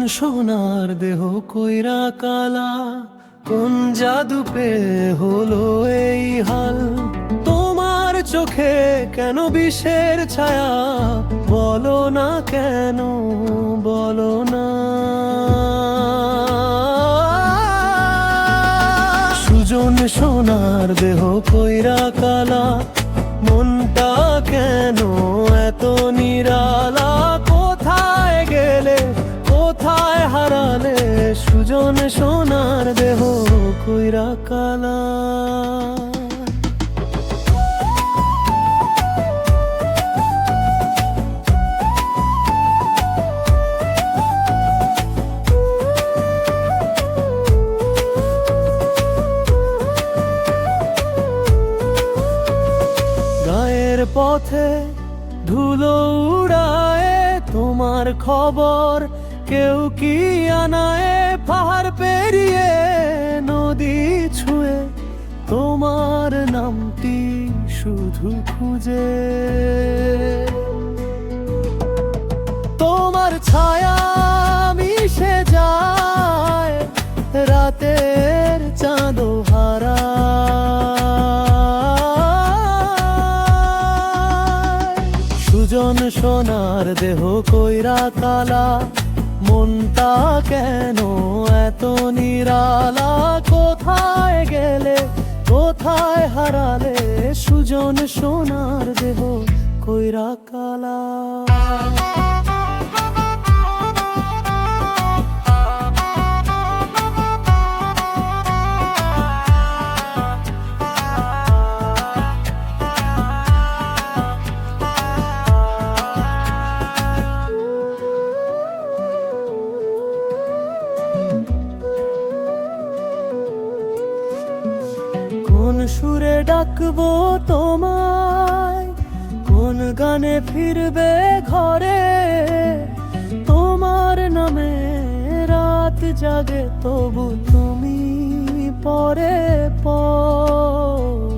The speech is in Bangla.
সোনার দেহ কইরা কালা, কোন জাদু পে হলো এই হাল? তোমার চোখে কেন বিষের ছায়া? বলো না কেন, বলো না। সুজন সোনার দেহ কইরা কালা, মনটা কেন এত নিরালা? কোথায় গেলে, কোথায় হারালে? সুজন সোনার দেহ কইরা কালা। গায়ের পথে ধুলো উড়ায় তোমার খবর কেউ কি আনায়? পাহাড় পেরিয়ে নদী ছুঁয়ে তোমার নামটি শুধু খুঁজে। তোমার ছায়া মিশে যায় রাতের চাঁদো হারা। সুজন সোনার দেহ কইরা কালা, মনটা কেন এত নিরালা? কোথায় গেলে, কোথায় হারালে? সুজন সোনার দেহ কইরা কালা। কোন সুরে ডাকবো তোমায়, কোন গানে ফিরবে ঘরে? তোমার নামে রাত জাগে তবু তুমি পরে পর।